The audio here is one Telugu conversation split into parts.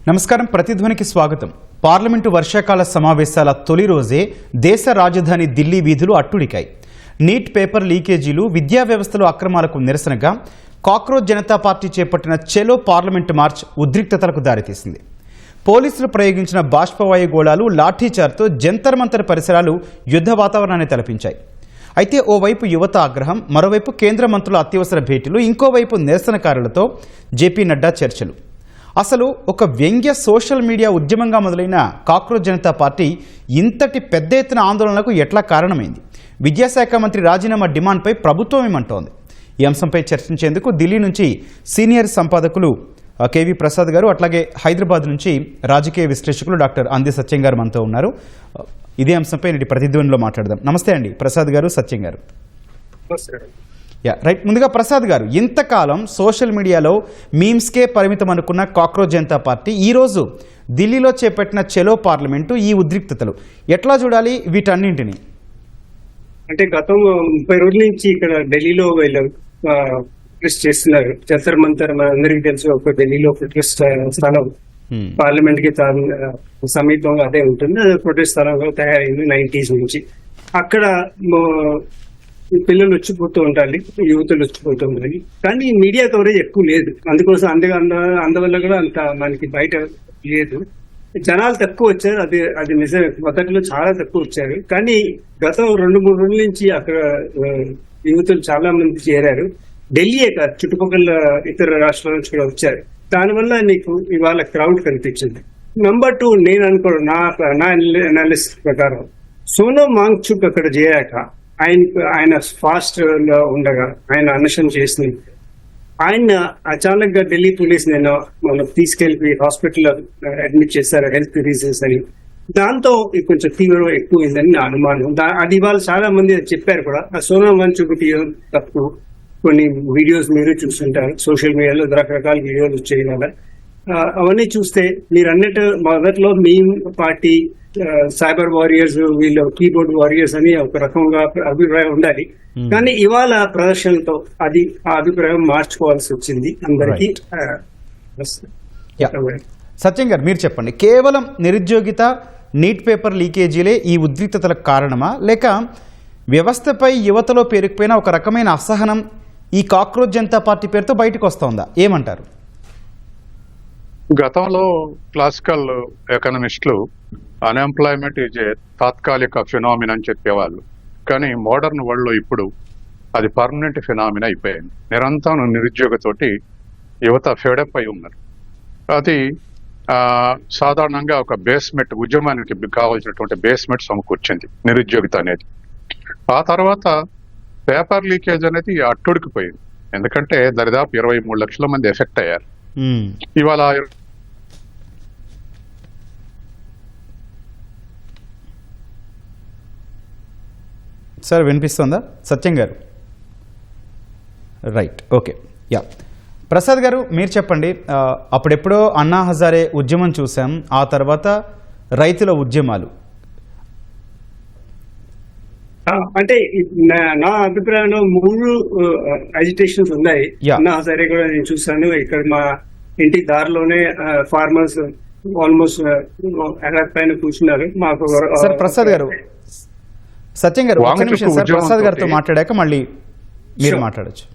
నమస్కారం. ప్రతిధ్వనికి స్వాగతం. పార్లమెంటు వర్షాకాల సమావేశాల తొలి రోజే దేశ రాజధాని ఢిల్లీ వీధులు అట్టుడికాయి. నీట్ పేపర్ లీకేజీలు, విద్యా వ్యవస్థలో అక్రమాలకు నిరసనగా కాక్రోచ్ జనతా పార్టీ చేపట్టిన చెలో పార్లమెంటు మార్చ్ ఉద్రిక్తతలకు దారితీసింది. పోలీసులు ప్రయోగించిన బాష్పవాయు గోళాలు, లాఠీచార్జ్తో జంతర్ మంతర్ పరిసరాలు యుద్ధ వాతావరణాన్ని తలపించాయి. అయితే ఓవైపు యువత ఆగ్రహం, మరోవైపు కేంద్ర మంత్రుల అత్యవసర భేటీలు, ఇంకోవైపు నిరసనకారులతో జేపీ నడ్డా చర్చలు. అసలు ఒక వ్యంగ్య సోషల్ మీడియా ఉద్యమంగా మొదలైన కాక్రోచ్ జనతా పార్టీ ఇంతటి పెద్ద ఎత్తున ఆందోళనలకు ఎట్లా కారణమైంది? విద్యాశాఖ మంత్రి రాజీనామా డిమాండ్పై ప్రభుత్వం ఏమంటోంది? ఈ అంశంపై చర్చించేందుకు ఢిల్లీ నుంచి సీనియర్ సంపాదకులు కేవీ ప్రసాద్ గారు, అట్లాగే హైదరాబాద్ నుంచి రాజకీయ విశ్లేషకులు డాక్టర్ అంది సత్యం గారు మనతో ఉన్నారు. ఇదే అంశంపై నేటి ప్రతిధ్వనిలో మాట్లాడదాం. నమస్తే అండి ప్రసాద్ గారు, సత్యం గారు. రైట్. ముందుగా ప్రసాద్ గారు, ఇంతకాలం సోషల్ మీడియాలో మీమ్స్కే పరిమితం అనుకున్న కాక్రోచ్ జనతా పార్టీ ఈరోజు ఢిల్లీలో చేపట్టిన చెలో పార్లమెంటు, ఈ ఉద్రిక్తతలు ఎట్లా చూడాలి వీటన్నింటినీ? అంటే గతం 30 రోజుల నుంచి ఇక్కడ ఢిల్లీలో వీళ్ళు ప్రొటెస్ట్ చేస్తున్నారు. జంతర్ మంతర్ అందరికీ తెలుసు, ఒక ఢిల్లీలో ప్రొటెస్ట్ స్థలం పార్లమెంట్ కి సమీపంగా అదే ఉంటుంది. అదే ప్రొటెస్ట్ స్థలంగా తయారైంది 90s నుంచి. అక్కడ పిల్లలు వచ్చిపోతూ ఉండాలి, యువతులు వచ్చిపోతూ ఉండాలి, కానీ మీడియా కవరేజ్ ఎక్కువ లేదు. అందుకోసం అందువల్ల కూడా అంత మనకి బయట లేదు. జనాలు తక్కువ వచ్చారు, అది నిజమే. మొదట్లో చాలా తక్కువ వచ్చారు, కానీ గత 2-3 రోజుల నుంచి అక్కడ యువతులు చాలా మంది చేరారు. ఢిల్లీయే కాదు, చుట్టుపక్కల ఇతర రాష్ట్రాల నుంచి కూడా వచ్చారు. దానివల్ల నీకు ఇవాళ క్రౌడ్ కనిపించింది. నెంబర్ 2, నేను అనుకోవడం నా అనాలిసిస్ ప్రకారం, సోనమ్ వాంగ్చుక్ అక్కడ చేరాక ఆయన ఫాస్ట్ లో ఉండగా ఆయన అనషన్ చేసింది. ఆయన అచానక్ గా ఢిల్లీ పోలీస్ మనం తీసుకెళ్లి హాస్పిటల్ అడ్మిట్ చేశారు, హెల్త్ రీజన్స్ అని. దాంతో కొంచెం తీవ్రం ఎక్కువైందని నా అనుమానం. అది వాళ్ళు చాలా మంది చెప్పారు కూడా. ఆ సోనమ్ వాంగ్చుక్ తప్పు. కొన్ని వీడియోస్ మీరు చూస్తుంటారు సోషల్ మీడియాలో, రకరకాల వీడియోలు వచ్చాయి కదా. అవన్నీ చూస్తే మీరు అన్నట్టు మొదట్లో మీ పార్టీ సైబర్ వారియర్స్, వీళ్ళు కీబోర్డ్ వారియర్స్ అని ఒక రకంగా అభిప్రాయం ఉండాలి. కానీ ఇవాళ ప్రదర్శనతో ఆ అభిప్రాయం మార్చుకోవాల్సి వచ్చింది అందరికీ. సత్యం గారు, మీరు చెప్పండి. కేవలం నిరుద్యోగిత, నీట్ పేపర్ లీకేజీలే ఈ ఉద్రిక్తతలకు కారణమా, లేక వ్యవస్థపై యువతలో పేరుకుపోయిన ఒక రకమైన అసహనం ఈ కాక్రోచ్ జనతా పార్టీ పేరుతో బయటకు వస్తుందా? ఏమంటారు? గతంలో క్లాసికల్ ఎకనమిస్టులు అన్ఎంప్లాయ్మెంట్ ఈజ్ ఏ తాత్కాలిక ఫినామినా అని చెప్పేవాళ్ళు. కానీ మోడర్న్ వరల్డ్ లో ఇప్పుడు అది పర్మనెంట్ ఫినామినా అయిపోయింది. నిరంతరం నిరుద్యోగతోటి యువత ఫెడప్ అయి ఉన్నారు. అది సాధారణంగా ఒక బేస్మెంట్, ఉద్యమానికి కావాల్సినటువంటి బేస్మెంట్ సమకూర్చింది నిరుద్యోగిత అనేది. ఆ తర్వాత పేపర్ లీకేజ్ అనేది అట్టుడికిపోయింది. ఎందుకంటే దరిదాపు 23 లక్షల మంది ఎఫెక్ట్ అయ్యారు. ఇవాళ సార్ వినిపిస్తుందా సత్యం గారు? Right, okay. ప్రసాద్ గారు, మీరు చెప్పండి. అప్పుడెప్పుడో అన్నా హజారే ఉద్యమం చూసాం, ఆ తర్వాత రైతుల ఉద్యమాలు. అంటే నా అభిప్రాయంలో 3 అజిటేషన్స్ ఉన్నాయి. అన్నా హజారే కూడా నేను చూసాను. ఇక్కడ మా ఇంటి దారిలోనే ఫార్మర్స్ ఆల్మోస్ట్ పైన కూర్చున్నారు. మాకు సార్ ప్రసాద్ గారు, సత్యం గారు ఒక నిమిషం సార్, ప్రసాద్ గారితో మాట్లాడాక మళ్ళీ మీరు మాట్లాడచ్చు.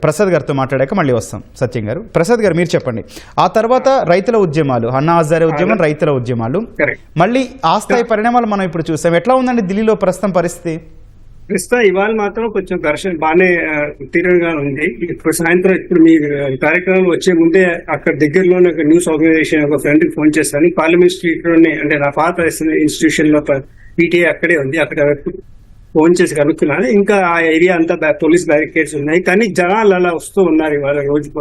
ప్రసాద్ గారితో మాట్లాడాక మళ్ళీ వస్తాం. సత్యం గారు, ప్రసాద్ గారు మీరు చెప్పండి. ఆ తర్వాత రైతుల ఉద్యమాలు, అన్నా హజారే ఉద్యమం, రైతుల ఉద్యమాలు, మళ్ళీ ఆ స్థాయి పరిణామాలు మనం ఇప్పుడు చూసాం. ఎట్లా ఉందండి ఢిల్లీలో ప్రస్తుతం పరిస్థితి? ఇవాళ మాత్రం కొంచెం ఘర్షణ బాగానే తీవ్రంగా ఉంది. ఇప్పుడు సాయంత్రం ఇప్పుడు మీ కార్యక్రమం వచ్చే ముందే అక్కడ దగ్గరలోనే ఒక న్యూస్ ఆర్గనైజేషన్ ఒక ఫ్రెండ్ కి ఫోన్ చేస్తాను. పార్లమెంట్ స్ట్రీట్ లోనే, అంటే నా పాత ఇన్స్టిట్యూషన్ లో పీటీఐ అక్కడే ఉంది. అక్కడ ఫోన్ చేసి కనుక్కున్నాను. ఇంకా ఆ ఏరియా అంతా పోలీస్ బ్యారికేడ్స్ ఉన్నాయి, కానీ జనాలు అలా వస్తూ ఉన్నారు. ఇవాళ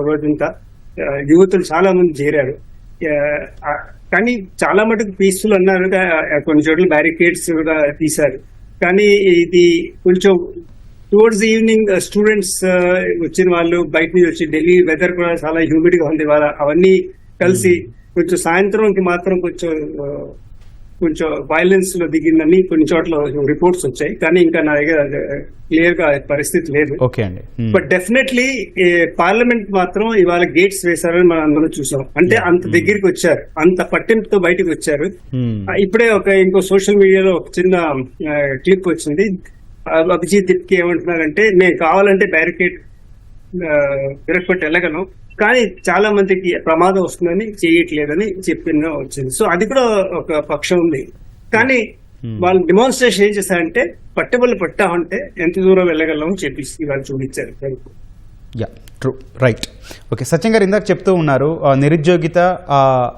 రోజంతా యువతులు చాలా మంది చేరారు. కానీ చాలా మటుకు పీస్ఫుల్ అన్నారు. కొన్ని చోట్ల బ్యారికేడ్స్ కూడా తీశారు. కానీ ఇది కొంచెం టువర్డ్స్ ఈవినింగ్ స్టూడెంట్స్ వచ్చిన వాళ్ళు బయట నుంచి వచ్చి, ఢిల్లీ వెదర్ కూడా చాలా హ్యూమిడ్ గా ఉంది ఇవాళ. అవన్నీ కలిసి కొంచెం సాయంత్రంకి మాత్రం కొంచెం కొంచెం వైలెన్స్ లో దిగిందని కొన్ని చోట్ల రిపోర్ట్స్ వచ్చాయి, కానీ ఇంకా నా దగ్గర క్లియర్ గా పరిస్థితి లేదు. ఓకే అండి. బట్ డెఫినెట్లీ పార్లమెంట్ మాత్రం ఇవాళ గేట్స్ వేశారని మనం అందరం చూసాం. అంటే అంత దగ్గరికి వచ్చారు, అంత పట్టింపుతో బయటకు వచ్చారు. ఇప్పుడే ఇంకో సోషల్ మీడియాలో ఒక చిన్న క్లిప్ వచ్చింది. అభిజిత్ దిప్కి ఏమంటున్నారంటే, నేను కావాలంటే బ్యారికేడ్ విరగొట్టి వెళ్ళగలను, కానీ చాలా మందికి ప్రమాదం వస్తుందని చేయట్లేదని చెప్పిన వచ్చింది. సో అది కూడా ఒక పక్షం ఉంది. కానీ వాళ్ళు డిమాన్స్ట్రేషన్ ఏం చేశారంటే, పట్టబుల్ పట్టామంటే ఎంత దూరం వెళ్ళగలమో చెప్పేసి వాళ్ళు చూపించారు. Yeah, true, right. ఓకే, సత్యం గారు ఇందాక చెప్తూ ఉన్నారు నిరుద్యోగిత,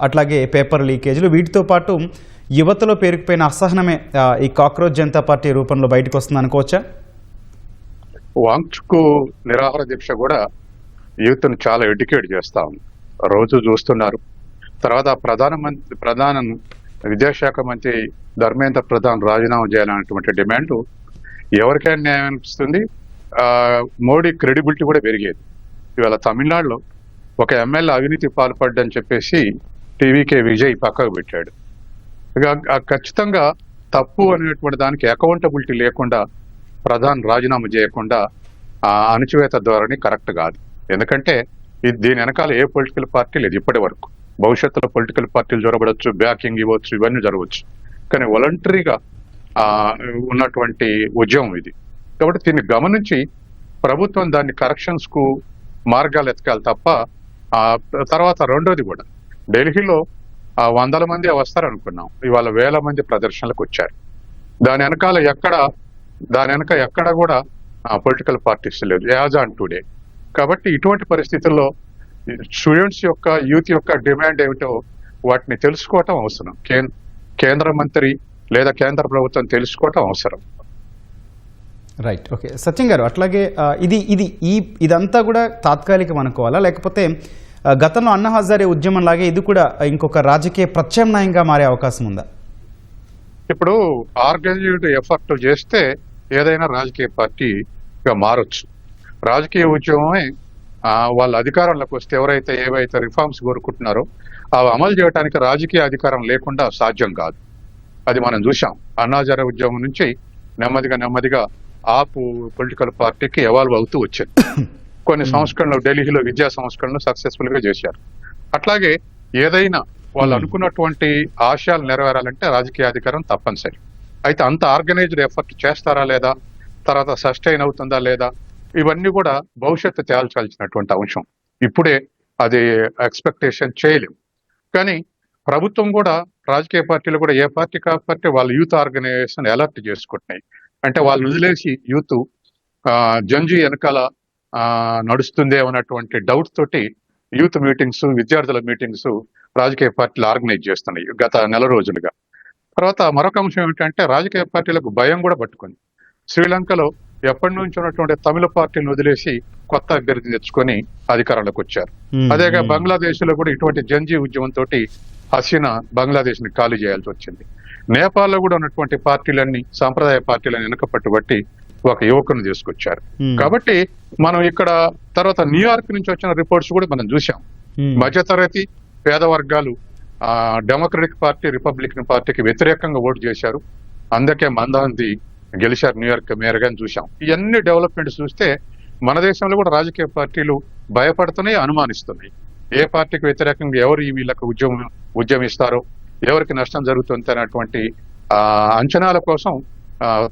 అట్లాగే పేపర్ లీకేజీలు, వీటితో పాటు యువతలో పేరుకుపోయిన అసహనమే ఈ కాక్రోచ్ జనతా పార్టీ రూపంలో బయటకు వస్తుంది అనుకోవచ్చా? వాంగ్చుకు నిరాహార దీక్ష కూడా యూత్ను చాలా ఎడ్యుకేట్ చేస్తా ఉంది. రోజు చూస్తున్నారు. తర్వాత ప్రధాన విద్యాశాఖ మంత్రి ధర్మేంద్ర ప్రధాన్ రాజీనామా చేయాలనేటువంటి డిమాండ్ ఎవరికైనా న్యాయం అనిపిస్తుంది. మోడీ క్రెడిబిలిటీ కూడా పెరిగేది. ఇవాళ తమిళనాడులో ఒక ఎమ్మెల్యే అవినీతి పాల్పడ్డని చెప్పేసి టీవీకే విజయ్ పక్కకు పెట్టాడు. ఇక ఖచ్చితంగా తప్పు అనేటువంటి దానికి అకౌంటబిలిటీ లేకుండా ప్రధాని రాజీనామా చేయకుండా అణచివేత ధోరణి కరెక్ట్ కాదు. ఎందుకంటే దీని వెనకాల ఏ పొలిటికల్ పార్టీ లేదు ఇప్పటి వరకు. భవిష్యత్తులో పొలిటికల్ పార్టీలు జరగవచ్చు, బ్యాకింగ్ ఇవ్వచ్చు, ఇవన్నీ జరగవచ్చు. కానీ వాలంటరీగా ఉన్నటువంటి ఉద్యమం ఇది. కాబట్టి దీన్ని గమనించి ప్రభుత్వం దాన్ని కరెక్షన్స్ కు మార్గాలు ఎతకాలి తప్ప. తర్వాత రెండోది కూడా, ఢిల్లీలో 100 మంది వస్తారనుకున్నాం, ఇవాళ 1000 మంది ప్రదర్శనలకు వచ్చారు. దాని వెనక ఎక్కడ కూడా పొలిటికల్ పార్టీస్ లేదు, యాజ్ ఆన్ టుడే. కాబట్టి ఇటువంటి పరిస్థితుల్లో స్టూడెంట్స్ యొక్క, యూత్ యొక్క డిమాండ్ ఏమిటో వాటిని తెలుసుకోవటం అవసరం. కేంద్ర మంత్రి లేదా కేంద్ర ప్రభుత్వం తెలుసుకోవటం అవసరం. రైట్. ఓకే, సత్యం గారు, అట్లాగే ఇదంతా కూడా తాత్కాలికం అనుకోవాలా, లేకపోతే గతంలో అన్నా హజారే ఉద్యమం లాగే ఇది కూడా ఇంకొక రాజకీయ ప్రత్యామ్నాయంగా మారే అవకాశం ఉందా? ఇప్పుడు ఆర్గనైజ్డ్ ఎఫర్ట్ చేస్తే ఏదైనా రాజకీయ పార్టీగా మారొచ్చు. రాజకీయ ఉద్యమమే వాళ్ళ అధికారంలోకి వస్తే ఏవైతే రిఫార్మ్స్ కోరుకుంటున్నారో అవి అమలు చేయడానికి రాజకీయ అధికారం లేకుండా సాధ్యం కాదు. అది మనం చూసాం. అన్నా హజారే ఉద్యమం నుంచి నెమ్మదిగా ఆపు పొలిటికల్ పార్టీకి ఎవాల్వ్ అవుతూ వచ్చింది. కొన్ని సంస్కరణలు, ఢిల్లీలో విద్యా సంస్కరణలు సక్సెస్ఫుల్ గా చేశారు. అట్లాగే ఏదైనా వాళ్ళు అనుకున్నటువంటి ఆశయాలు నెరవేరాలంటే రాజకీయ అధికారం తప్పనిసరి. అయితే అంత ఆర్గనైజ్డ్ ఎఫర్ట్ చేస్తారా లేదా, తర్వాత సస్టైన్ అవుతుందా లేదా, ఇవన్నీ కూడా భవిష్యత్తు తేల్చాల్సినటువంటి అంశం. ఇప్పుడే అది ఎక్స్పెక్టేషన్ చేయలేము. కానీ ప్రభుత్వం కూడా, రాజకీయ పార్టీలు కూడా ఏ పార్టీ కాబట్టి వాళ్ళ యూత్ ఆర్గనైజేషన్ అలర్ట్ చేసుకుంటున్నాయి. అంటే వాళ్ళు వదిలేసి యూత్ జంజీ వెనకాల నడుస్తుంది అన్నటువంటి డౌట్ తోటి యూత్ మీటింగ్స్, విద్యార్థుల మీటింగ్స్ రాజకీయ పార్టీలు ఆర్గనైజ్ చేస్తున్నాయి గత నెల రోజులుగా. తర్వాత మరొక అంశం ఏమిటంటే, రాజకీయ పార్టీలకు భయం కూడా పట్టుకుంది. శ్రీలంకలో ఎప్పటి నుంచి ఉన్నటువంటి తమిళ పార్టీని వదిలేసి కొత్త అభ్యర్థి తెచ్చుకొని అధికారంలోకి వచ్చారు. అదేగా బంగ్లాదేశ్ లో కూడా ఇటువంటి జంజీ ఉద్యమంతో హసీనా బంగ్లాదేశ్ ని ఖాళీ చేయాల్సి వచ్చింది. నేపాల్లో కూడా ఉన్నటువంటి పార్టీలన్నీ, సాంప్రదాయ పార్టీలను వెనక పట్టుబట్టి ఒక యువకుని తీసుకొచ్చారు. కాబట్టి మనం ఇక్కడ తర్వాత న్యూయార్క్ నుంచి వచ్చిన రిపోర్ట్స్ కూడా మనం చూసాం. మధ్యతరగతి పేద వర్గాలు డెమోక్రటిక్ పార్టీ, రిపబ్లికన్ పార్టీకి వ్యతిరేకంగా ఓటు చేశారు. అందుకే మందాంది గెలిచారు న్యూయార్క్ మేయర్ గాని చూసాం. ఇవన్నీ డెవలప్మెంట్స్ చూస్తే మన దేశంలో కూడా రాజకీయ పార్టీలు భయపడుతున్నాయి, అనుమానిస్తున్నాయి. ఏ పార్టీకి వ్యతిరేకంగా ఎవరు వీళ్ళకు ఉద్యమిస్తారో, ఎవరికి నష్టం జరుగుతుంది అనేటువంటి అంచనాల కోసం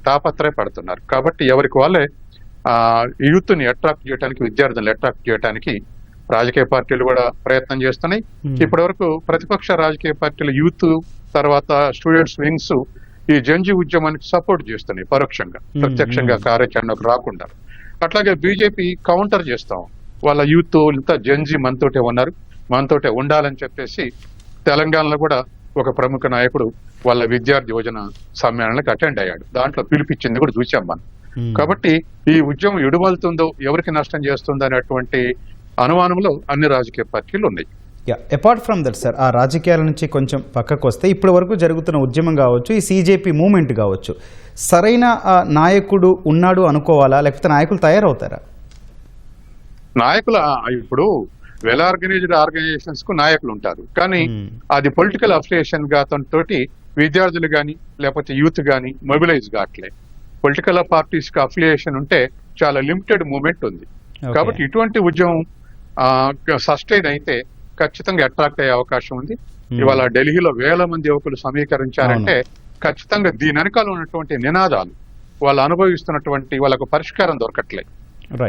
తాపత్రయపడుతున్నారు. కాబట్టి ఎవరికి వాళ్ళే యూత్ ని అట్రాక్ట్ చేయడానికి, విద్యార్థులను అట్రాక్ట్ చేయడానికి రాజకీయ పార్టీలు కూడా ప్రయత్నం చేస్తున్నాయి. ఇప్పటి వరకు ప్రతిపక్ష రాజకీయ పార్టీలు యూత్, తర్వాత స్టూడెంట్స్ వింగ్స్ ఈ జంజీ ఉద్యమానికి సపోర్ట్ చేస్తున్నాయి పరోక్షంగా, ప్రత్యక్షంగా కార్యాచరణకు రాకుండా. అట్లాగే బీజేపీ కౌంటర్ చేస్తాం, వాళ్ళ యూత్ ఇంత జంజీ మనతోటే ఉన్నారు, మనతోటే ఉండాలని చెప్పేసి తెలంగాణలో కూడా ఒక ప్రముఖ నాయకుడు వాళ్ళ విద్యార్థి యువజన సమ్మేళనానికి అటెండ్ అయ్యాడు. దాంట్లో పిలిపించింది కూడా చూసాం మనం. కాబట్టి ఈ ఉద్యమం ఎడుమలుతుందో, ఎవరికి నష్టం చేస్తుందో అనేటువంటి అనుమానంలో అన్ని రాజకీయ పార్టీలు ఉన్నాయి. అపార్ట్ ఫ్రమ్ దట్ సార్, ఆ రాజకీయాల నుంచి కొంచెం పక్కకు వస్తే ఇప్పటి వరకు జరుగుతున్న ఉద్యమం కావచ్చు, ఈ సిజేపీ మూవ్మెంట్ కావచ్చు, సరైన నాయకుడు ఉన్నాడు అనుకోవాలా, లేకపోతే నాయకులు తయారవుతారా? నాయకులు ఇప్పుడు వెల్ ఆర్గనైజ్డ్ ఆర్గనైజేషన్స్ కు నాయకులు ఉంటారు, కానీ అది పొలిటికల్ అఫిలియేషన్ గా తోటి విద్యార్థులు కానీ లేకపోతే యూత్ కానీ మొబిలైజ్ కావట్లే. పొలిటికల్ పార్టీస్కి అఫిలియేషన్ ఉంటే చాలా లిమిటెడ్ మూమెంట్ ఉంది. కాబట్టి ఇటువంటి ఉద్యమం సస్టైన్ అయితే ఖచ్చితంగా అట్రాక్ట్ అయ్యే అవకాశం ఉంది. ఇవాళ ఢిల్లీలో వేల మంది యువకులు సమీకరించారంటే ఖచ్చితంగా దీని వెనకాల ఉన్నటువంటి నినాదాలు, వాళ్ళు అనుభవిస్తున్నటువంటి వాళ్ళకు పరిష్కారం దొరకట్లేదు.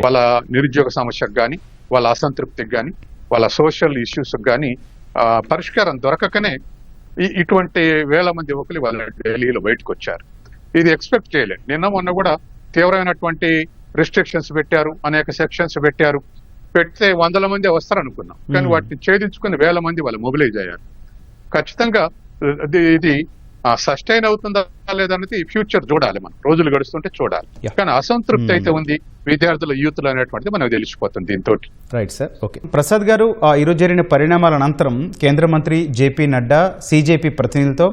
వాళ్ళ నిరుద్యోగ సమస్యకు కానీ, వాళ్ళ అసంతృప్తికి కానీ, వాళ్ళ సోషల్ ఇష్యూస్ కానీ పరిష్కారం దొరకకనే ఇటువంటి వేల మంది యువకులు వాళ్ళ ఢిల్లీలో బయటకు వచ్చారు. ఇది ఎక్స్పెక్ట్ చేయలేదు. నిన్న మొన్న కూడా తీవ్రమైనటువంటి రిస్ట్రిక్షన్స్ పెట్టారు, అనేక సెక్షన్స్ పెట్టారు. పెడితే 100 మంది వస్తారు అనుకున్నాం, కానీ వాటిని ఛేదించుకుని వేల మంది వాళ్ళు మొబిలైజ్ అయ్యారు. ఖచ్చితంగా ఇది సస్టైన్ అవుతుందా లేదన్నది ఫ్యూచర్ చూడాలి, మనం రోజులు గడుస్తుంటే చూడాలి. కానీ అసంతృప్తి అయితే ఉంది విద్యార్థుల యూత్లు అనేటువంటిది మనకు తెలిసిపోతుంది దీంతో. Right sir, okay. ప్రసాద్ గారు, ఈరోజు జరిగిన పరిణామాల అనంతరం కేంద్ర మంత్రి జేపీ నడ్డా సిజేపీ ప్రతినిధులతో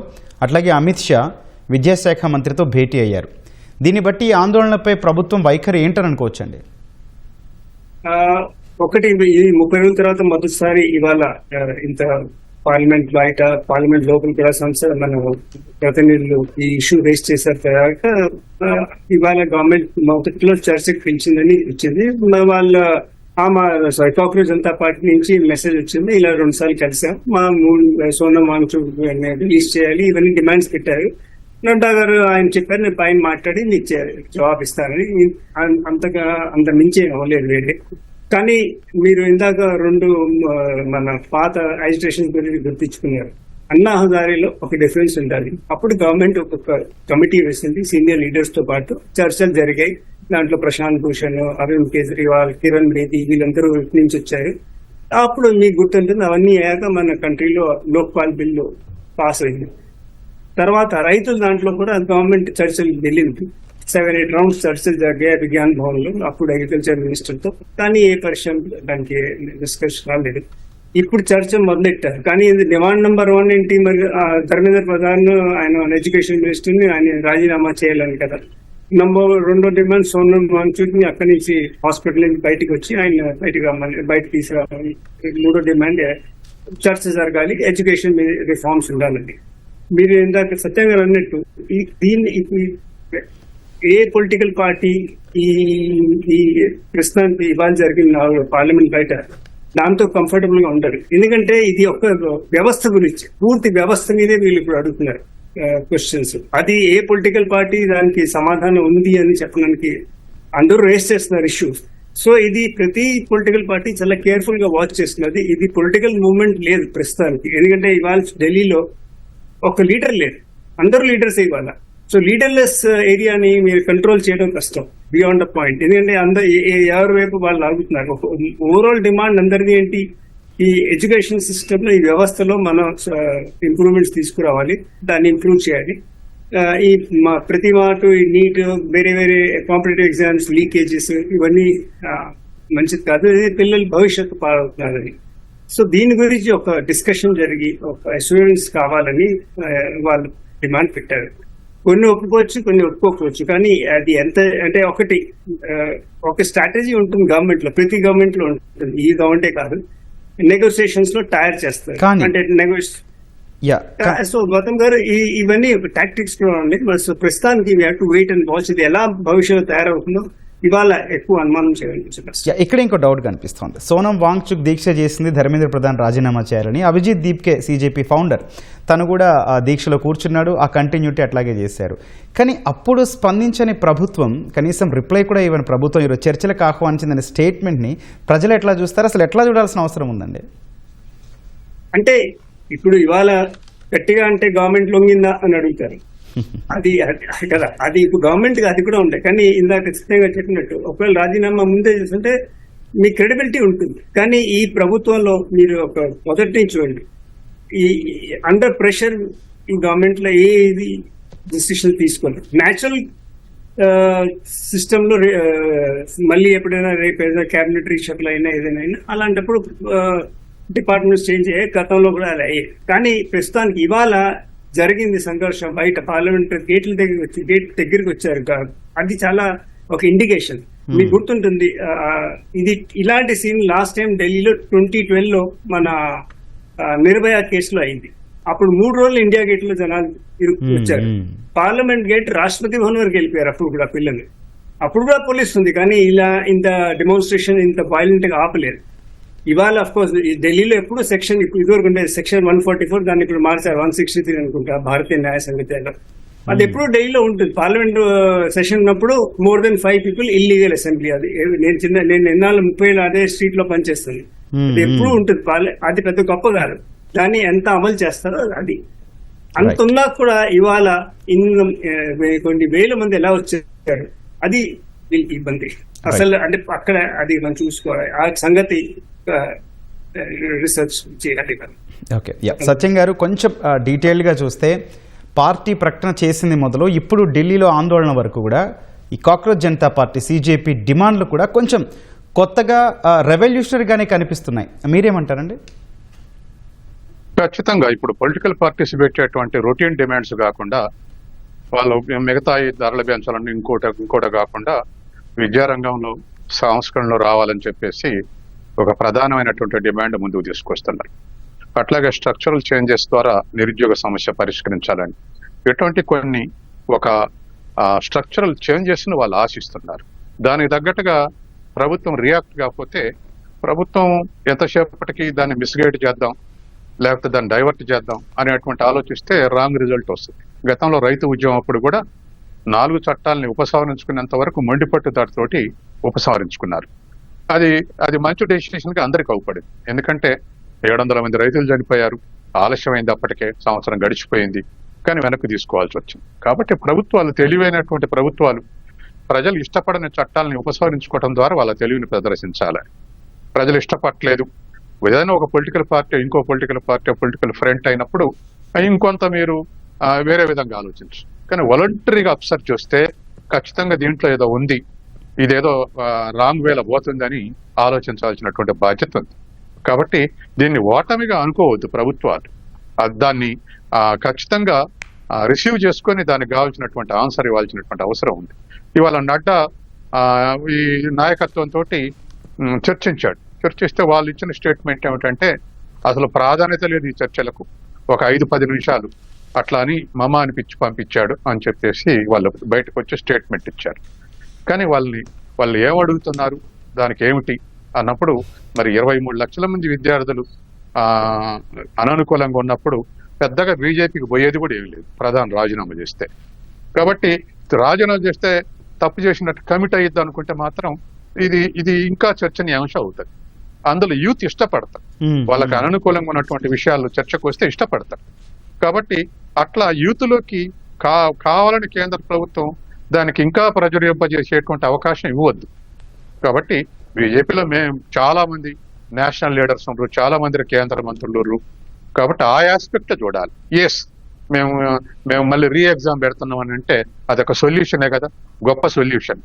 అట్లాగే అమిత్ షా విద్యాశాఖ మంత్రితో భేటీ అయ్యారు. దీన్ని బట్టి ఈ ఆందోళనపై ప్రభుత్వం వైఖరి ఏంటని అనుకోవచ్చండి? ఒకటి, ఈ 30 రోజుల తర్వాత మొదటిసారి ఇవాళ ఇంత పార్లమెంట్ బయట, పార్లమెంట్ లోపల కూడా సంస్థ మన ప్రతినిధులు ఈ ఇష్యూ రేస్ చేశారు. తర్వాత ఇవాళ గవర్నమెంట్ మొదట్లో చర్చకు పిలిచిందని వచ్చింది. వాళ్ళ కాక్రోచ్ జనతా పార్టీ నుంచి మెసేజ్ వచ్చింది, ఇలా 2 సార్లు కలిసాం, మా సోనం వాంగ్చుక్ రిలీజ్ చేయాలి, ఇవన్నీ డిమాండ్స్ పెట్టారు. నడ్డా గారు ఆయన చెప్పారు, నేను పైన మాట్లాడి నీకు జవాబు ఇస్తానని. అంత మించి అవ్వలేదు వేరే. కానీ మీరు ఇందాక 2 మన పాత అజిటేషన్ గురించి గుర్తించుకున్నారు. అన్నా హజారీలో ఒక డిఫరెన్స్ ఉండాలి. అప్పుడు గవర్నమెంట్ ఒక కమిటీ వేసింది, సీనియర్ లీడర్స్ తో పాటు చర్చలు జరిగాయి. దాంట్లో ప్రశాంత్ భూషణ్, అరవింద్ కేజ్రీవాల్, కిరణ్ బేది వీళ్ళందరూ నుంచి వచ్చారు. అప్పుడు మీకు గుర్తుంటుంది, అవన్నీ అయ్యాక మన కంట్రీలో లోక్పాల్ బిల్లు పాస్ అయింది. తర్వాత రైతుల దాంట్లో కూడా గవర్నమెంట్ చర్చలు వెళ్ళింది. 7-8 రౌండ్స్ చర్చలు జరిగాయి విజ్ఞాన్ భవన్ లో, అప్పుడు అగ్రికల్చర్ మినిస్టర్ తో. కానీ ఏ పరిశ్రమ దానికి డిస్కషన్ రాలేదు. ఇప్పుడు చర్చ మొదలెట్టారు. కానీ ఇది డిమాండ్ నెంబర్ 1 ఏంటి? మరి ధర్మేంద్ర ప్రధాన్ ఆయన ఎడ్యుకేషన్ మినిస్టర్ ని ఆయన రాజీనామా చేయాలని కదా. నంబర్ 2 డిమాండ్ సోనం వాంగ్చుక్ ని అక్కడి నుంచి హాస్పిటల్ నుంచి బయటకు వచ్చి ఆయన బయట తీసుకురావాలి. 3వ డిమాండ్ చర్చ జరగాలి, ఎడ్యుకేషన్ రిఫార్మ్స్ ఉండాలండి. మీరు ఇందాక సత్యంగా అన్నట్టు దీన్ని ఏ పొలిటికల్ పార్టీ ఈ ప్రస్తుతానికి ఇవాళ జరిగిన పార్లమెంట్ బయట దాంతో కంఫర్టబుల్ గా ఉండరు. ఎందుకంటే ఇది ఒక వ్యవస్థ గురించి, పూర్తి వ్యవస్థ మీదే వీళ్ళు ఇప్పుడు అడుగుతున్నారు క్వశ్చన్స్. అది ఏ పొలిటికల్ పార్టీ దానికి సమాధానం ఉంది అని చెప్పడానికి అందరూ రేస్ చేస్తున్నారు ఇష్యూస్. సో ఇది ప్రతి పొలిటికల్ పార్టీ చాలా కేర్ఫుల్ గా వాచ్ చేస్తున్నది. ఇది పొలిటికల్ మూవ్మెంట్ లేదు ప్రస్తుతానికి. ఎందుకంటే ఇవాళ ఢిల్లీలో ఒక లీడర్ లేరు, అందరూ లీడర్స్ ఇవాళ. సో లీడర్లెస్ ఏరియాని మీరు కంట్రోల్ చేయడం కష్టం బియాండ్ ద పాయింట్. ఎందుకంటే ఎవరి వైపు వాళ్ళు ఆగుతున్నారు. ఓవరాల్ డిమాండ్ అందరిది ఏంటి? ఈ ఎడ్యుకేషన్ సిస్టమ్ లో, ఈ వ్యవస్థలో మనం ఇంప్రూవ్మెంట్స్ తీసుకురావాలి, దాన్ని ఇంప్రూవ్ చేయాలి. ఈ ప్రతి మాట నీట్, వేరే వేరే కాంపిటేటివ్ ఎగ్జామ్స్ లీకేజెస్ ఇవన్నీ మంచిది కాదు. పిల్లల భవిష్యత్తు పాడవుతున్నారని. సో దీని గురించి ఒక డిస్కషన్ జరిగి ఒక అష్యూరెన్స్ కావాలని వాళ్ళు డిమాండ్ పెట్టారు. కొన్ని ఒప్పుకోవచ్చు, కొన్ని ఒప్పుకోవచ్చు. కానీ అది ఎంత అంటే ఒక స్ట్రాటజీ ఉంటుంది గవర్నమెంట్ లో, ప్రతి గవర్నమెంట్ లో ఉంటుంది. ఈ గవర్నమెంటే కాదు, నెగోసియేషన్స్ లో టైర్ చేస్తారు. అంటే సో గౌతమ్ గారు ఇవన్నీ టాక్టిక్స్ లో ఉన్నాయి. ప్రస్తుతానికి వెయిట్ అండ్ వాచ్. ఇది ఎలా భవిష్యత్తు తయారవుతుందో ఇవాళ ఎక్కువ అనుమానం చేయాలి. ఇక్కడ ఇంకో డౌట్ కనిపిస్తోంది. సోనం వాంగ్చుక్ దీక్ష చేసింది ధర్మేంద్ర ప్రధాన్ రాజీనామా చేయాలని. అభిజిత్ దీప్కే సిజేపీ ఫౌండర్, తను కూడా ఆ దీక్షలో కూర్చున్నాడు. ఆ కంటిన్యూటీ అట్లాగే చేశారు. కానీ అప్పుడు స్పందించని ప్రభుత్వం, కనీసం రిప్లై కూడా ఇవ్వని ప్రభుత్వం ఈరోజు చర్చలకు ఆహ్వానించిందనే స్టేట్మెంట్ని ప్రజలు ఎట్లా చూస్తారు? అసలు ఎట్లా చూడాల్సిన అవసరం ఉందండి? అంటే ఇప్పుడు ఇవాళ గట్టిగా అంటే గవర్నమెంట్ లొంగిందా అని అడుగుతారు. అది కదా, అది ఇప్పుడు గవర్నమెంట్ అది కూడా ఉంటాయి. కానీ ఇందాక ఖచ్చితంగా చెప్పినట్టు ఒకవేళ రాజీనామా ముందే చేస్తుంటే మీ క్రెడిబిలిటీ ఉంటుంది. కానీ ఈ ప్రభుత్వంలో మీరు ఒక మొదటి నుంచి చూడండి, ఈ అండర్ ప్రెషర్ ఈ గవర్నమెంట్ లో ఏది డిసిషన్ తీసుకోలేదు. న్యాచురల్ సిస్టమ్ లో మళ్ళీ ఎప్పుడైనా రేపు ఏదైనా క్యాబినెట్ రీషఫల్ అయినా ఏదైనా అలాంటప్పుడు డిపార్ట్మెంట్స్ చేంజ్ అయ్యాయి, గతంలో కూడా అలా అయ్యాయి. కానీ ప్రస్తుతానికి ఇవాళ జరిగింది సంఘర్షణ బయట పార్లమెంట్ గేట్ దగ్గరికి వచ్చారు. అది చాలా ఒక ఇండికేషన్. మీకు గుర్తుంటుంది, ఇది ఇలాంటి సీన్ లాస్ట్ టైం ఢిల్లీలో 2012 మన నిర్భయ కేసులో అయింది. అప్పుడు 3 రోజులు ఇండియా గేట్ లో జనాలు వచ్చారు. పార్లమెంట్ గేట్ రాష్ట్రపతి భవన్ వరకు వెళ్ళిపోయారు అప్పుడు కూడా పిల్లలు. అప్పుడు కూడా పోలీస్ ఉంది, కానీ ఇలా ఇంత డెమోన్స్ట్రేషన్ ఇంత వైలెంట్ గా ఆపలేదు. ఇవాళ అఫ్ కోర్స్ ఢిల్లీలో ఎప్పుడు సెక్షన్ ఇదివరకు ఉండేది సెక్షన్ 144, దాన్ని ఇప్పుడు మార్చారు 163 అనుకుంటా భారతీయ న్యాయ సంహితలో. అది ఎప్పుడు ఢిల్లీలో ఉంటుంది. పార్లమెంట్ సెషన్ ఉన్నప్పుడు more than 5 people illegal assembly. అది నేను ఎన్నాళ్ళు 30 ఏళ్ళు అదే స్ట్రీట్ లో పనిచేస్తుంది. అది ఎప్పుడు ఉంటుంది. అది పెద్ద గొప్ప కాదు, దాన్ని ఎంత అమలు చేస్తారో అది. అంత ఉన్నా కూడా ఇవాళ కొన్ని వేల మంది ఎలా వచ్చారు, అది ఇబ్బంది అసలు. అంటే అక్కడ అది మనం చూసుకోవాలి, ఆ సంగతి రీసెర్చ్ చేయాలి. ఓకే, సత్యం గారు కొంచెం డీటెయిల్గా చూస్తే పార్టీ ప్రకటన చేసింది మొదలు ఇప్పుడు ఢిల్లీలో ఆందోళన వరకు కూడా ఈ కాక్రోచ్ జనతా పార్టీ CJP డిమాండ్లు కూడా కొంచెం కొత్తగా రెవల్యూషనరీగానే కనిపిస్తున్నాయి. మీరేమంటారండి? ఖచ్చితంగా ఇప్పుడు పొలిటికల్ పార్టీస్ పెట్టేటువంటి రొటీన్ డిమాండ్స్ కాకుండా వాళ్ళు మిగతా ధరల పెంచాలని ఇంకోటి కాకుండా విద్యారంగంలో సంస్కరణలు రావాలని చెప్పేసి ఒక ప్రధానమైనటువంటి డిమాండ్ ముందుకు తీసుకొస్తున్నారు. అట్లాగే స్ట్రక్చరల్ చేంజెస్ ద్వారా నిరుద్యోగ సమస్య పరిష్కరించాలని ఇటువంటి కొన్ని ఒక స్ట్రక్చరల్ చేంజెస్ ను వాళ్ళు ఆశిస్తున్నారు. దానికి తగ్గట్టుగా ప్రభుత్వం రియాక్ట్ కాకపోతే ప్రభుత్వం ఎంతసేపటికి దాన్ని మిస్గైడ్ చేద్దాం లేకపోతే దాన్ని డైవర్ట్ చేద్దాం అనేటువంటి ఆలోచిస్తే రాంగ్ రిజల్ట్ వస్తుంది. గతంలో రైతు ఉద్యమం అప్పుడు కూడా 4 చట్టాలని ఉపసంహరించుకునేంత వరకు మొండిపట్టు దాటితోటి ఉపసంహరించుకున్నారు. అది మంచి డెసిషన్ గా అందరికి అవపడింది. ఎందుకంటే 700 మంది రైతులు చనిపోయారు, ఆలస్యమైంది, అప్పటికే సంవత్సరం గడిచిపోయింది, కానీ వెనక్కి తీసుకోవాల్సి వచ్చింది. కాబట్టి ప్రభుత్వాలు, తెలివైనటువంటి ప్రభుత్వాలు ప్రజలు ఇష్టపడని చట్టాలని ఉపసంహరించుకోవడం ద్వారా వాళ్ళ తెలివిని ప్రదర్శించాలి. ప్రజలు ఇష్టపడలేదు, ఏదైనా ఒక పొలిటికల్ పార్టీ ఇంకో పొలిటికల్ పార్టీ పొలిటికల్ ఫ్రంట్ అయినప్పుడు ఇంకొంత మీరు వేరే విధంగా ఆలోచించు. కానీ వాలంటరీగా అబ్సర్వ్ చేస్తే ఖచ్చితంగా దీంట్లో ఏదో ఉంది, ఇదేదో రాంగ్ వేలో పోతుందని ఆలోచించాల్సినటువంటి బాధ్యత ఉంది. కాబట్టి దీన్ని ఓటమిగా అనుకోవద్దు ప్రభుత్వాలు. దాన్ని ఖచ్చితంగా రిసీవ్ చేసుకొని దానికి కావాల్సినటువంటి ఆన్సర్ ఇవ్వాల్సినటువంటి అవసరం ఉంది. ఇవాళ నడ్డా ఈ నాయకత్వంతో చర్చిస్తే వాళ్ళు ఇచ్చిన స్టేట్మెంట్ ఏమిటంటే అసలు ప్రాధాన్యత లేదు ఈ చర్చలకు, ఒక 5-10 నిమిషాలు అట్లా అని మమ అనిపించి పంపించాడు అని చెప్పేసి వాళ్ళు బయటకు వచ్చి స్టేట్మెంట్ ఇచ్చారు. కానీ వాళ్ళు ఏమడుగుతున్నారు, దానికి ఏమిటి అన్నప్పుడు మరి 23 లక్షల మంది విద్యార్థులు అననుకూలంగా ఉన్నప్పుడు పెద్దగా బీజేపీకి పోయేది కూడా ఏమి లేదు ప్రధాని రాజీనామా చేస్తే. కాబట్టి రాజీనామా చేస్తే తప్పు చేసినట్టు కమిట్ అయ్యిద్ది అనుకుంటే మాత్రం ఇది ఇంకా చర్చనీయాంశం అవుతుంది. అందులో యూత్ ఇష్టపడతారు, వాళ్ళకి అననుకూలంగా ఉన్నటువంటి విషయాలు చర్చకు వస్తే ఇష్టపడతారు. కాబట్టి అట్లా యూత్లోకి కావాలని కేంద్ర ప్రభుత్వం దానికి ఇంకా ప్రచురింపజేసేటువంటి అవకాశం ఇవ్వద్దు. కాబట్టి బీజేపీలో మేము చాలా మంది నేషనల్ లీడర్స్ ఉన్నారు, చాలా మంది కేంద్ర మంత్రులు ఉన్నారు. కాబట్టి ఆ ఆస్పెక్ట్ చూడాలి. ఎస్, మేము మళ్ళీ రీ ఎగ్జామ్ పెడుతున్నాం అని అంటే అదొక సొల్యూషనే కదా, గొప్ప సొల్యూషన్.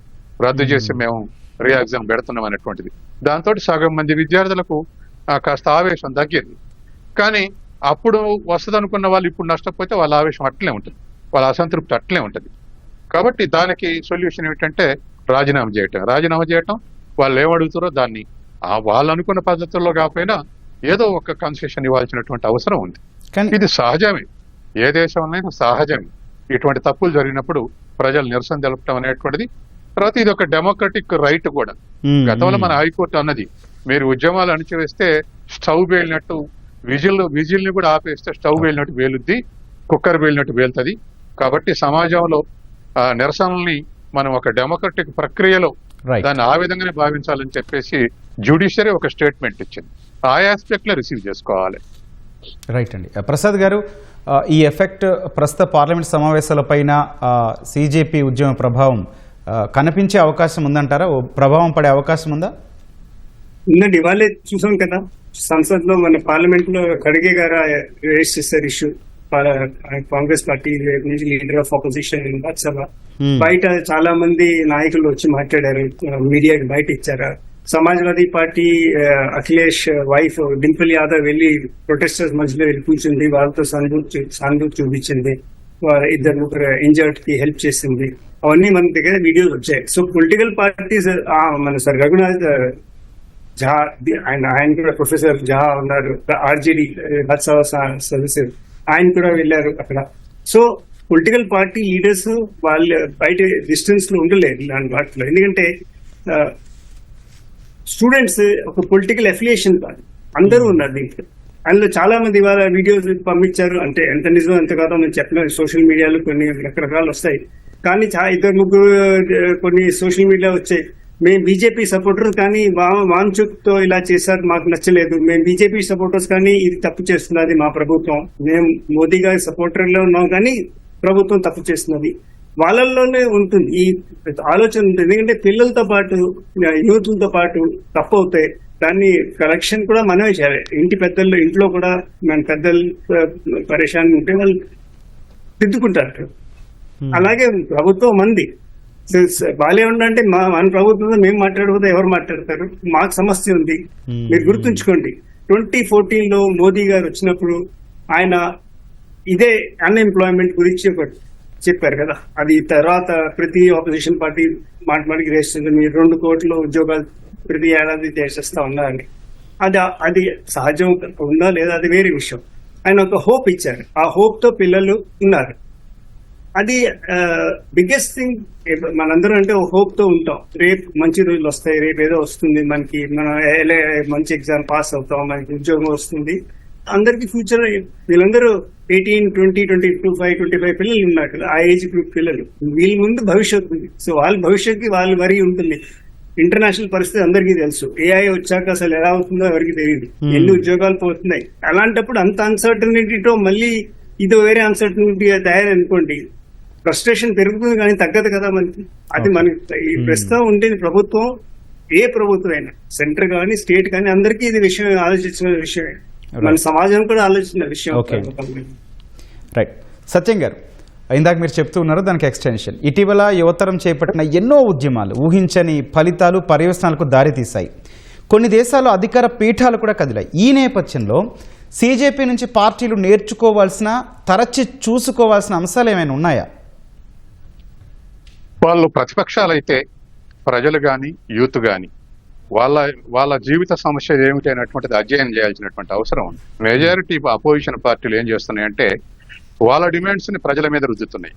రద్దు చేసి మేము రీ ఎగ్జామ్ పెడుతున్నాం అనేటువంటిది, దాంతో సగం మంది విద్యార్థులకు కాస్త ఆవేశం తగ్గింది. కానీ అప్పుడు వస్తుంది అనుకున్న వాళ్ళు ఇప్పుడు నష్టపోతే వాళ్ళ ఆవేశం అట్లే ఉంటుంది, వాళ్ళ అసంతృప్తి అట్లే ఉంటుంది. కాబట్టి దానికి సొల్యూషన్ ఏమిటంటే రాజీనామా చేయటం. వాళ్ళు ఏమడుగుతారో దాన్ని వాళ్ళు అనుకున్న పద్ధతుల్లో కాకపోయినా ఏదో ఒక కన్సెషన్ ఇవ్వాల్సినటువంటి అవసరం ఉంది. ఇది సహజమే, ఏ దేశంలో సహజమే. ఇటువంటి తప్పులు జరిగినప్పుడు ప్రజలు నిరసన తెలపడం అనేటువంటిది. తర్వాత ఇది ఒక డెమోక్రటిక్ రైట్ కూడా. గతంలో మన హైకోర్టు అన్నది, మీరు ఉద్యమాలు అణిచివేస్తే స్టవ్ పేలినట్టు, విజిల్ ని కూడా ఆపేస్తే స్టవ్ పేలినట్టు పేలుద్ది, కుక్కర్ పేలినట్టు పేలుతుంది. కాబట్టి సమాజంలో నిరసనల్ని మనం ఒక డెమోక్రటిక్ ప్రక్రియలో దాన్ని ఆ విధంగానే భావించాలని చెప్పేసి జ్యుడిషియరీ ఒక స్టేట్మెంట్ ఇచ్చింది. ఆ ఆస్పెక్ట్ లో రిసీవ్ చేసుకోవాలి. రైట్ అండి. ప్రసాద్ గారు, ఈ ఎఫెక్ట్ ప్రస్తుత పార్లమెంట్ సమావేశాలపైన CJP ఉద్యమ ప్రభావం కనిపించే అవకాశం ఉందంటారా? ప్రభావం పడే అవకాశం ఉందా? ఉందండి. ఇవాళే చూసాం కదా సంసద్ లో, మన పార్లమెంట్ లో ఖర్గే గారు రేస్ చేశారు ఇష్యూ. కాంగ్రెస్ పార్టీ నుంచి లీడర్ ఆఫ్ ఆపోజిషన్ లోక్సభ బయట చాలా మంది నాయకులు వచ్చి మాట్లాడారు, మీడియాకి బయట ఇచ్చారు. సమాజ్వాదీ పార్టీ అఖిలేష్ వైఫ్ డింపుల్ యాదవ్ వెళ్లి ప్రొటెస్టర్స్ మధ్యలో వెళ్ళి కూర్చుంది, వాళ్ళతో సానుభూతి చూపించింది, ముగ్గురు ఇంజర్డ్ కి హెల్ప్ చేసింది. అవన్నీ మన దగ్గర వీడియోలు వచ్చాయి. సో పొలిటికల్ పార్టీస్, మన సార్ రఘునాథ్ ఝా ఆయన కూడా ప్రొఫెసర్ ఝా ఉన్నారు, RJD రాజ్యసభ సదస్సు, ఆయన కూడా వెళ్ళారు అక్కడ. సో పొలిటికల్ పార్టీ లీడర్స్ వాళ్ళు బయట డిస్టెన్స్ లో ఉండలేరు ఇలాంటి వాటిలో. ఎందుకంటే స్టూడెంట్స్ ఒక పొలిటికల్ అఫిలియేషన్ కాదు, అందరూ ఉన్నారు దీంట్లో. అందులో చాలా మంది ఇవాళ వీడియోస్ పంపించారు, అంటే ఎంత నిజం ఎంత కాదో నేను చెప్పలేదు. సోషల్ మీడియాలో కొన్ని రకరకాలు వస్తాయి, కానీ ఇద్దరు ముగ్గురు కొన్ని సోషల్ మీడియా వచ్చాయి. మేము బీజేపీ సపోర్టర్స్ కానీ వాంచుక్ తో ఇలా చేశారు, మాకు నచ్చలేదు. మేము బీజేపీ సపోర్టర్స్ కానీ ఇది తప్పు చేస్తున్నది మా ప్రభుత్వం. మేము మోదీ గారి సపోర్టర్ లో ఉన్నాం కానీ ప్రభుత్వం తప్పు చేస్తున్నది. వాళ్ళల్లోనే ఉంటుంది ఈ ఆలోచన ఉంటుంది. ఎందుకంటే పిల్లలతో పాటు యూత్లతో పాటు తప్పు అవుతాయి, దాన్ని కరెక్షన్ కూడా మనమే చేయాలి. ఇంట్లో కూడా మన పెద్దలు పరేషాన్ ఉంటే వాళ్ళు దిద్దుకుంటారు. అలాగే ప్రభుత్వం మంది బాలే ఉండంటే మన ప్రభుత్వంలో మేము మాట్లాడకపోతే ఎవరు మాట్లాడతారు? మాకు సమస్య ఉంది. మీరు గుర్తుంచుకోండి, 2014 లో మోదీ గారు వచ్చినప్పుడు ఆయన ఇదే అన్ఎంప్లాయ్మెంట్ గురించి చెప్పారు కదా. అది తర్వాత ప్రతి ఆపోజిషన్ పార్టీ మాటికి చేస్తుంది, మీరు 2 కోట్ల ఉద్యోగాలు ప్రతి ఏడాది చేసేస్తా ఉన్నారని. అది సహజం ఉందా లేదా అది వేరే విషయం. ఆయన ఒక హోప్ ఇచ్చారు, ఆ హోప్ తో పిల్లలు ఉన్నారు. అది బిగ్గెస్ట్ థింగ్. మనందరం అంటే హోప్ తో ఉంటాం, రేపు మంచి రోజులు వస్తాయి, రేపు ఏదో వస్తుంది మనకి, మనం మంచి ఎగ్జామ్ పాస్ అవుతాం, మనకి ఉద్యోగం వస్తుంది. అందరికి ఫ్యూచర్ వీళ్ళందరూ 18, 20, 25 పిల్లలు ఉన్నారు కదా, ఆ ఏజ్ గ్రూప్ పిల్లలు. వీళ్ళ ముందు భవిష్యత్తు ఉంది. సో వాళ్ళ భవిష్యత్తుకి వాళ్ళు వరి ఉంటుంది. ఇంటర్నేషనల్ పరిస్థితి అందరికీ తెలుసు. ఏఐ వచ్చాక అసలు ఎలా అవుతుందో ఎవరికి తెలియదు, ఎన్ని ఉద్యోగాలు పోతున్నాయి. అలాంటప్పుడు అంత అన్సర్టనిటీతో మళ్ళీ ఇది వేరే అన్సర్టనిటీ తయారనుకోండి, ఫ్రస్ట్రేషన్ పెరుగుతుంది కానీ తగ్గదు కదా మనకి. అది మనకి ఈ ప్రస్తుతం ఉండేది ప్రభుత్వం, ఏ ప్రభుత్వం అయినా సెంటర్ కానీ స్టేట్ కానీ అందరికీ ఇది విషయం ఆలోచించిన విషయమే, మన సమాజం కూడా ఆలోచించిన విషయం. రైట్. సత్యం గారు, ఇందాక మీరు చెప్తూ ఉన్నారు దానికి ఎక్స్టెన్షన్. ఇటీవల యువతరం చేపట్టిన ఎన్నో ఉద్యమాలు ఊహించని ఫలితాలు పర్యవసనాలకు దారితీశాయి. కొన్ని దేశాల్లో అధికార పీఠాలు కూడా కదిలాయి. ఈ నేపథ్యంలో సీజేపీ నుంచి పార్టీలు నేర్చుకోవాల్సిన, తరచి చూసుకోవాల్సిన అంశాలు ఏమైనా ఉన్నాయా? వాళ్ళు ప్రతిపక్షాలైతే ప్రజలు కానీ యూత్ కానీ వాళ్ళ జీవిత సమస్య ఏమిటి అనేటువంటిది అధ్యయనం చేయాల్సినటువంటి అవసరం ఉంది. మెజారిటీ అపోజిషన్ పార్టీలు ఏం చేస్తున్నాయంటే వాళ్ళ డిమాండ్స్ ని ప్రజల మీద రుద్దుతున్నాయి,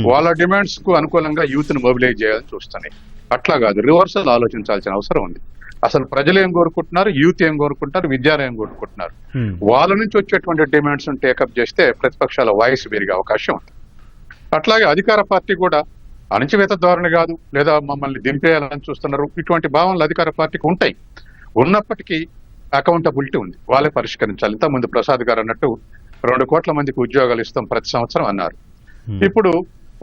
వాళ్ళ డిమాండ్స్ కు అనుకూలంగా యూత్ ని మొబిలైజ్ చేయాలని చూస్తున్నాయి. అట్లా కాదు, రివర్సల్ ఆలోచించాల్సిన అవసరం ఉంది. అసలు ప్రజలు ఏం కోరుకుంటున్నారు, యూత్ ఏం కోరుకుంటారు, విద్యార్థులు ఏం కోరుకుంటున్నారు, వాళ్ళ నుంచి వచ్చేటువంటి డిమాండ్స్ టేకప్ చేస్తే ప్రతిపక్షాల వాయిస్ పెరిగే అవకాశం ఉంది. అట్లాగే అధికార పార్టీ కూడా అణచివేత ధోరణి కాదు, లేదా మమ్మల్ని దింపేయాలని చూస్తున్నారు, ఇటువంటి భావనలు అధికార పార్టీకి ఉంటాయి. ఉన్నప్పటికీ అకౌంటబిలిటీ ఉంది, వాళ్ళే పరిష్కరించాలి. ఇంతకుముందు ప్రసాద్ గారు అన్నట్టు 2 కోట్ల మందికి ఉద్యోగాలు ఇస్తాం ప్రతి సంవత్సరం అన్నారు. ఇప్పుడు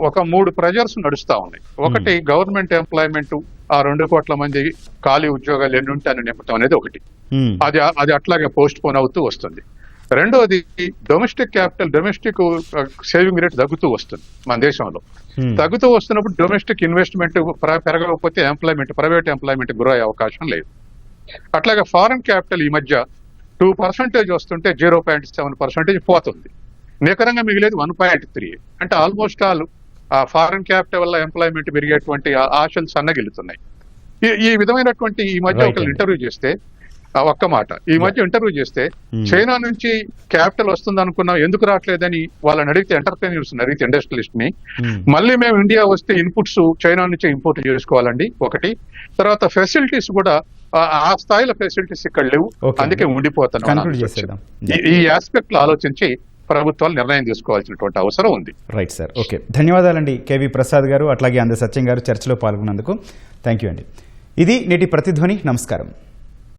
ఒక 3 ప్రెజర్స్ నడుస్తా ఉన్నాయి. ఒకటి గవర్నమెంట్ ఎంప్లాయ్మెంట్, ఆ 2 కోట్ల మంది ఖాళీ ఉద్యోగాలు ఎన్ని ఉంటాయని నింపటం అనేది ఒకటి, అది అట్లాగే పోస్ట్ పోన్ అవుతూ వస్తుంది. రెండోది డొమెస్టిక్ సేవింగ్ రేట్ తగ్గుతూ వస్తుంది మన దేశంలో. తగ్గుతూ వస్తున్నప్పుడు డొమెస్టిక్ ఇన్వెస్ట్మెంట్ పెరగకపోతే ప్రైవేట్ ఎంప్లాయ్మెంట్ గ్రో అయ్యే అవకాశం లేదు. అట్లాగే ఫారెన్ క్యాపిటల్ ఈ మధ్య 2% వస్తుంటే 0.7% పోతుంది, నికరంగా మిగిలేదు 1.3. అంటే ఆల్మోస్ట్ ఆల్ ఫారెన్ క్యాపిటల్ వల్ల ఎంప్లాయ్మెంట్ పెరిగేటువంటి ఆశలు సన్నగిలుతున్నాయి. ఈ విధమైనటువంటి ఈ మధ్య ఒకళ్ళు ఇంటర్వ్యూ చేస్తే ఒక్క మాట, ఈ మధ్య ఇంటర్వ్యూ చేస్తే చైనా నుంచి క్యాపిటల్ వస్తుంది అనుకున్నాం, ఎందుకు రావట్లేదని వాళ్ళని అడిగితే, ఎంటర్ప్రెన్యూర్స్ అడిగితే ఇండస్ట్రియలిస్ట్ ని, మళ్ళీ మేము ఇండియా వస్తే ఇన్పుట్స్ చైనా నుంచే ఇంపోర్ట్ చేసుకోవాలండి ఒకటి. తర్వాత ఫెసిలిటీస్ కూడా ఆ స్థాయిలో ఫెసిలిటీస్ ఇక్కడ లేవు, అందుకే ఉండిపోతున్నాం. ఈ ఆస్పెక్ట్ లో ఆలోచించి ప్రభుత్వాలు నిర్ణయం తీసుకోవాల్సినటువంటి అవసరం ఉంది. Right sir, okay. ధన్యవాదాలండి కేవీ ప్రసాద్ గారు, అట్లాగే అందరి సత్యం గారు చర్చలో పాల్గొన్నందుకు. థ్యాంక్ యూ అండి. ఇది నేటి ప్రతిధ్వని. నమస్కారం.